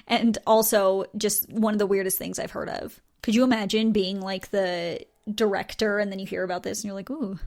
And also just one of the weirdest things I've heard of. Could you imagine being like the director and then you hear about this and you're like, ooh,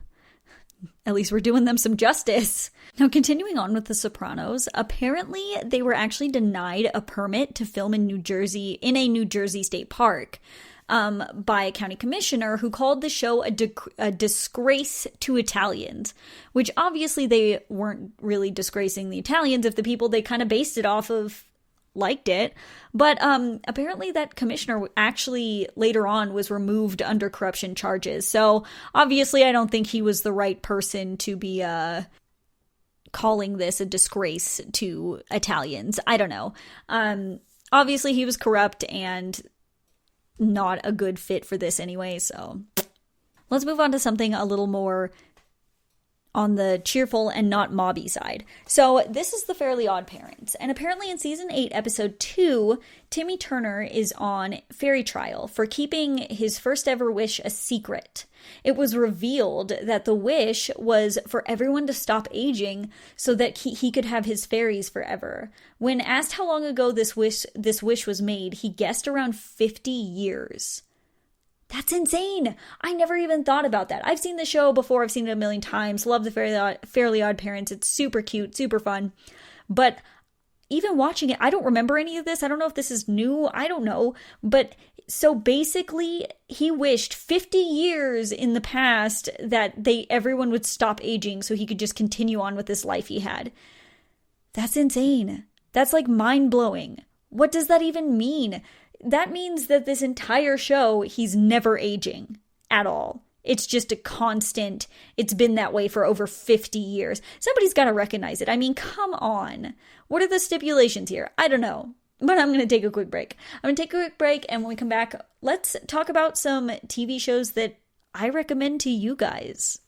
at least we're doing them some justice. Now, continuing on with The Sopranos, apparently they were actually denied a permit to film in a New Jersey state park by a county commissioner who called the show a disgrace to Italians, which obviously they weren't really disgracing the Italians if the people they kind of based it off of liked it. But apparently that commissioner actually later on was removed under corruption charges. So obviously I don't think he was the right person to be calling this a disgrace to Italians. I don't know. Obviously he was corrupt and not a good fit for this anyway. So let's move on to something a little more on the cheerful and not mobby side. So this is The Fairly Odd Parents. And apparently in season 8, episode 2, Timmy Turner is on fairy trial for keeping his first ever wish a secret. It was revealed that the wish was for everyone to stop aging so that he could have his fairies forever. When asked how long ago this wish was made, he guessed around 50 years. That's insane. I never even thought about that. I've seen the show before. I've seen it a million times. Love the Fairly Odd Parents. It's super cute, super fun. But even watching it, I don't remember any of this. I don't know if this is new. I don't know. But So basically, he wished 50 years in the past that everyone would stop aging so he could just continue on with this life he had. That's insane. That's like mind-blowing. What does that even mean? That means that this entire show, he's never aging at all. It's just a constant, it's been that way for over 50 years. Somebody's got to recognize it. I mean, come on. What are the stipulations here? I don't know. But I'm going to take a quick break. I'm going to take a quick break, and when we come back, let's talk about some TV shows that I recommend to you guys.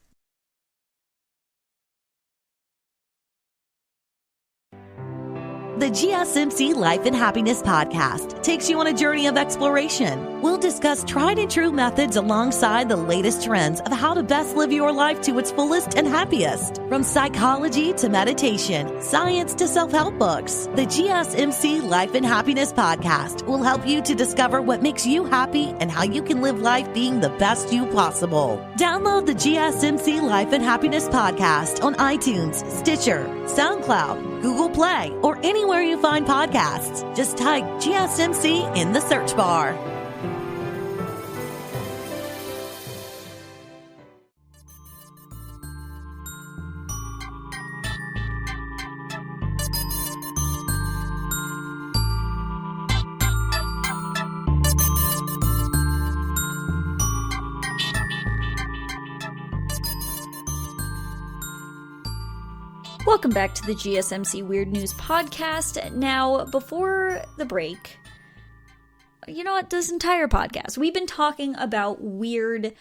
The GSMC Life and Happiness podcast takes you on a journey of exploration. We'll discuss tried and true methods alongside the latest trends of how to best live your life to its fullest and happiest. From psychology to meditation, science to self-help books, the GSMC Life and Happiness podcast will help you to discover what makes you happy and how you can live life being the best you possible. Download the GSMC Life and Happiness podcast on iTunes, Stitcher, SoundCloud, Google Play, or anywhere you find podcasts. Just type GSMC in the search bar. Welcome back to the GSMC Weird News Podcast. Now, before the break, you know what, this entire podcast, we've been talking about weird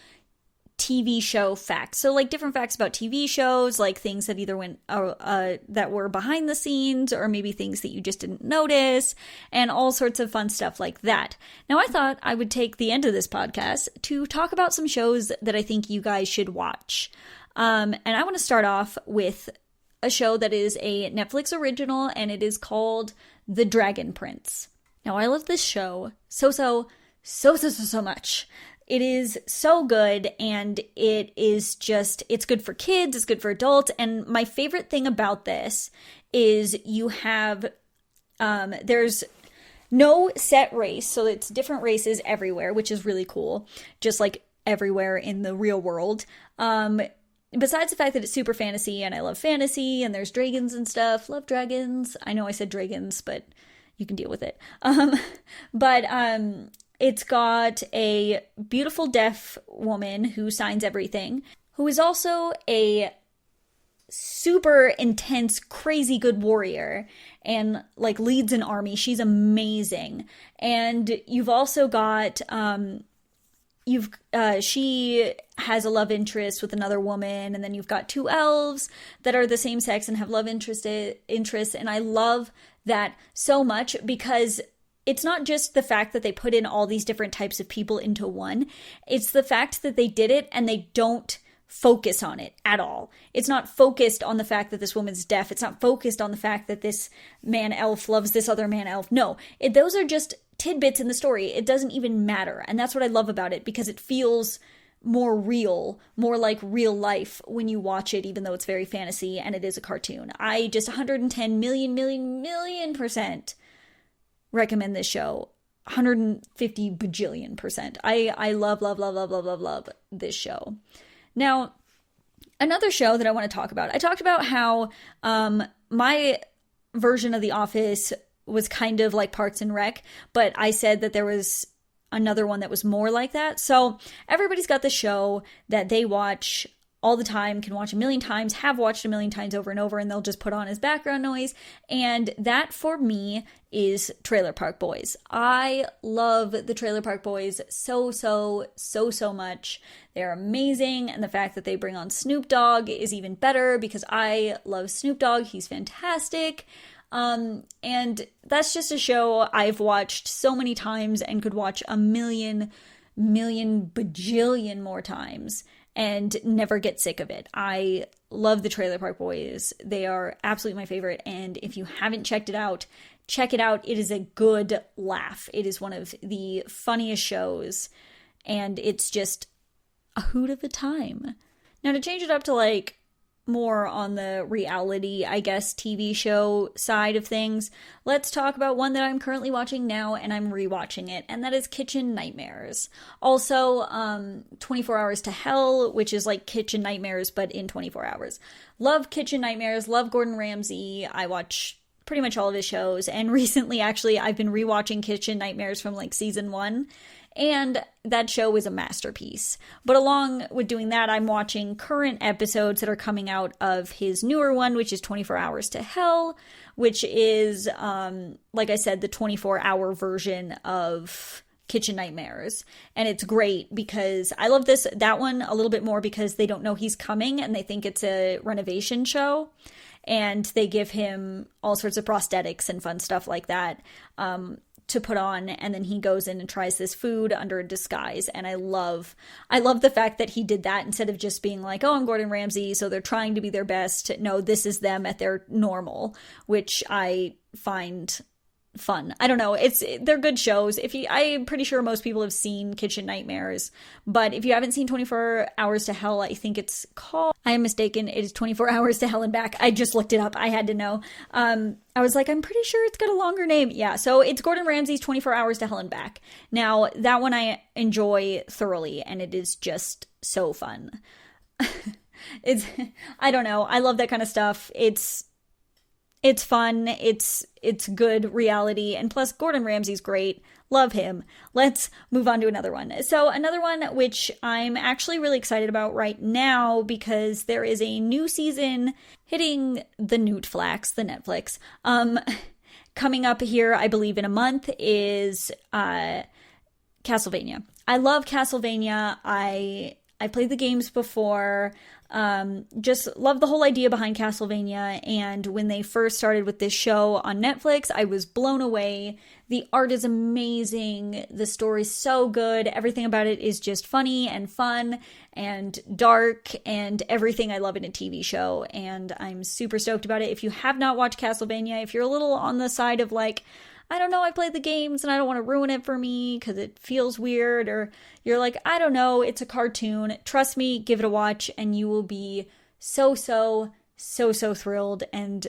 TV show facts. So, like, different facts about TV shows, like things that either went, that were behind the scenes, or maybe things that you just didn't notice, and all sorts of fun stuff like that. Now, I thought I would take the end of this podcast to talk about some shows that I think you guys should watch. And I want to start off with a show that is a Netflix original, and it is called The Dragon Prince. Now, I love this show so much. It is so good, and it is just, it's good for kids, it's good for adults, and my favorite thing about this is you have, there's no set race, so it's different races everywhere, which is really cool, just like everywhere in the real world. Besides the fact that it's super fantasy, and I love fantasy, and there's dragons and stuff. Love dragons. I know I said dragons, but you can deal with it. It's got a beautiful deaf woman who signs everything, who is also a super intense, crazy good warrior, and like leads an army. She's amazing. And you've also got, she has a love interest with another woman, and then you've got two elves that are the same sex and have love interests, and I love that so much because it's not just the fact that they put in all these different types of people into one, it's the fact that they did it and they don't focus on it at all. It's not focused on the fact that this woman's deaf, it's not focused on the fact that this man elf loves this other man elf. No, those are just tidbits in the story. It doesn't even matter. And that's what I love about it, because it feels more real, more like real life when you watch it, even though it's very fantasy and it is a cartoon. I just 110 million% recommend this show. 150 bajillion%. I love this show. Now, another show that I want to talk about. I talked about how my version of The Office was kind of like Parks and Rec, but I said that there was another one that was more like that. So everybody's got the show that they watch all the time, can watch a million times, have watched a million times over and over, and they'll just put on as background noise. And that for me is Trailer Park Boys. I love the Trailer Park Boys so much. They're amazing. And the fact that they bring on Snoop Dogg is even better because I love Snoop Dogg. He's fantastic. And that's just a show I've watched so many times and could watch a million bajillion more times and never get sick of it. I love the Trailer Park Boys. They are absolutely my favorite. And if you haven't checked it out, check it out. It is a good laugh. It is one of the funniest shows, and it's just a hoot of a time. Now, to change it up to like more on the reality, I guess, TV show side of things, let's talk about one that I'm currently watching now, and I'm rewatching it, and that is Kitchen Nightmares. Also, 24 Hours to Hell, which is like Kitchen Nightmares, but in 24 hours. Love Kitchen Nightmares, love Gordon Ramsay. I watch pretty much all of his shows, and recently, actually, I've been rewatching Kitchen Nightmares from like season 1. And that show was a masterpiece. But along with doing that, I'm watching current episodes that are coming out of his newer one, which is 24 Hours to Hell, which is, like I said, the 24-hour version of Kitchen Nightmares. And it's great because I love that one a little bit more because they don't know he's coming and they think it's a renovation show. And they give him all sorts of prosthetics and fun stuff like that. To put on, and then he goes in and tries this food under a disguise, and I love the fact that he did that instead of just being like, oh, I'm Gordon Ramsay, so they're trying to be their best. No, this is them at their normal, which I find fun. I don't know, they're good shows. I'm pretty sure most people have seen Kitchen Nightmares, but if you haven't seen 24 Hours to Hell, I think it's called, I am mistaken, it is 24 Hours to Hell and Back. I just looked it up, I had to know. I was like, I'm pretty sure it's got a longer name. Yeah, so it's Gordon Ramsay's 24 Hours to Hell and Back. Now, that one I enjoy thoroughly, and it is just so fun. I don't know, I love that kind of stuff. It's fun, it's good reality, and plus Gordon Ramsay's great. Love him. Let's move on to another one. So another one which I'm actually really excited about right now because there is a new season hitting the Newtflax, the Netflix. Coming up here, I believe in a month, is Castlevania. I love Castlevania. I played the games before. Just love the whole idea behind Castlevania, and when they first started with this show on Netflix, I was blown away. The art is amazing, the story's so good, everything about it is just funny and fun and dark and everything I love in a TV show, and I'm super stoked about it. If you have not watched Castlevania, if you're a little on the side of like, I don't know, I played the games and I don't want to ruin it for me because it feels weird, or you're like, I don't know, it's a cartoon. Trust me, give it a watch and you will be so thrilled and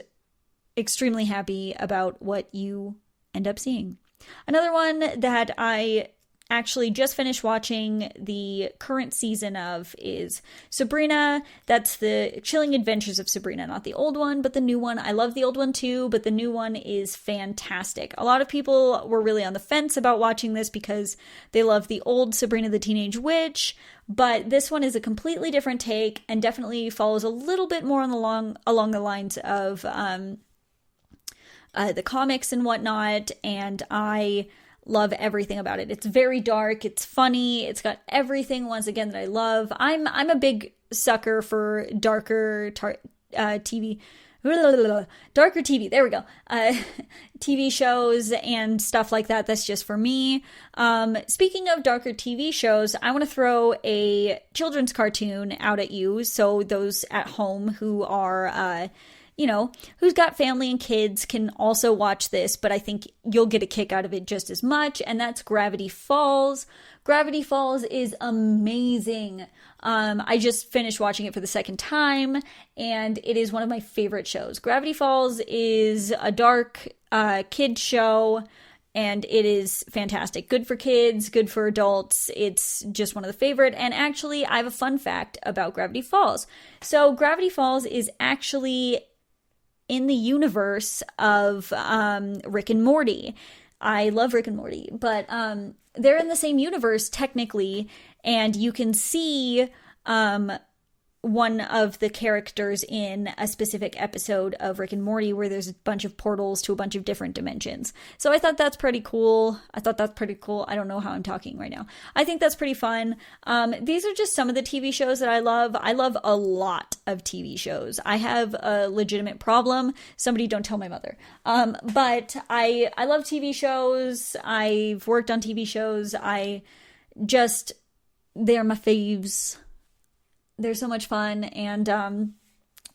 extremely happy about what you end up seeing. Another one that I actually just finished watching the current season of is Sabrina. That's the Chilling Adventures of Sabrina, not the old one, but the new one. I love the old one too, but the new one is fantastic. A lot of people were really on the fence about watching this because they love the old Sabrina the Teenage Witch, but this one is a completely different take and definitely follows a little bit more along the lines of the comics and whatnot, and I love everything about it. It's very dark, it's funny, it's got everything once again that I love. I'm a big sucker for darker TV. Darker TV, there we go. TV shows and stuff like that. That's just for me. Speaking of darker TV shows, I want to throw a children's cartoon out at you. So those at home who are, who's got family and kids can also watch this, but I think you'll get a kick out of it just as much, and that's Gravity Falls. Gravity Falls is amazing. I just finished watching it for the second time, and it is one of my favorite shows. Gravity Falls is a dark kid show, and it is fantastic. Good for kids, good for adults. It's just one of the favorite. And actually, I have a fun fact about Gravity Falls. So Gravity Falls is actually in the universe of Rick and Morty. I love Rick and Morty, but they're in the same universe technically, and you can see one of the characters in a specific episode of Rick and Morty where there's a bunch of portals to a bunch of different dimensions. So I thought that's pretty cool. I don't know how I'm talking right now. I think that's pretty fun. These are just some of the TV shows that I love. I love a lot of TV shows. I have a legitimate problem. Somebody don't tell my mother. But I love TV shows. I've worked on TV shows. They're my faves. They're so much fun, and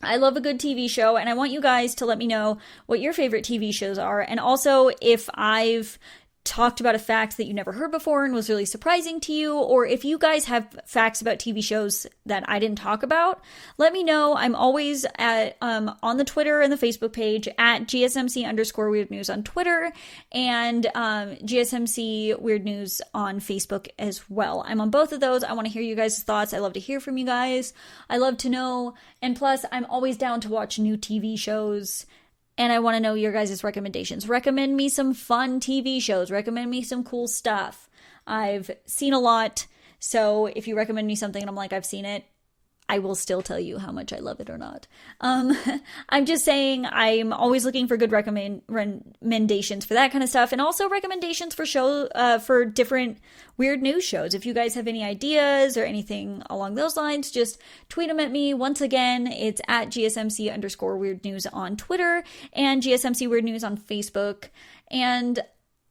I love a good TV show, and I want you guys to let me know what your favorite TV shows are, and also if I've talked about a fact that you never heard before and was really surprising to you, or if you guys have facts about TV shows that I didn't talk about, let me know. I'm always at on the Twitter and the Facebook page at GSMC_Weird News on Twitter and GSMC Weird News on Facebook as well. I'm on both of those. I want to hear you guys' thoughts. I love to hear from you guys. I love to know. And plus, I'm always down to watch new TV shows. And I want to know your guys' recommendations. Recommend me some fun TV shows. Recommend me some cool stuff. I've seen a lot. So if you recommend me something and I'm like, I've seen it, I will still tell you how much I love it or not. I'm just saying I'm always looking for good recommendations for that kind of stuff. And also recommendations for different weird news shows. If you guys have any ideas or anything along those lines, just tweet them at me. Once again, it's at GSMC_Weird News on Twitter and GSMC Weird News on Facebook. And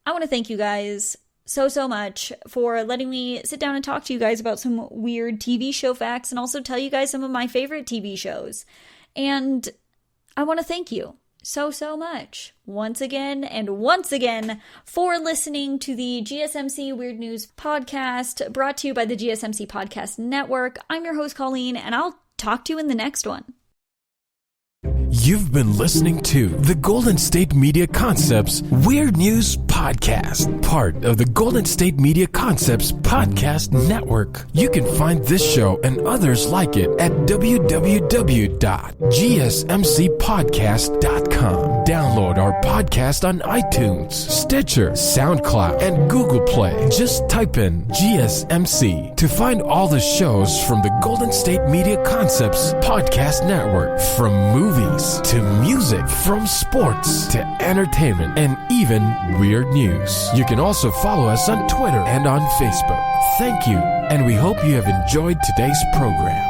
I want to thank you guys so much for letting me sit down and talk to you guys about some weird TV show facts and also tell you guys some of my favorite TV shows. And I want to thank you so much once again for listening to the GSMC Weird News podcast brought to you by the GSMC Podcast Network. I'm your host, Colleen, and I'll talk to you in the next one. You've been listening to the Golden State Media Concepts Weird News Podcast, part of the Golden State Media Concepts Podcast Network. You can find this show and others like it at www.gsmcpodcast.com. Download our podcast on iTunes, Stitcher, SoundCloud, and Google Play. Just type in GSMC to find all the shows from the Golden State Media Concepts Podcast Network, from movies to music, from sports to entertainment, and even weird news. You can also follow us on Twitter and on Facebook. Thank you, and we hope you have enjoyed today's program.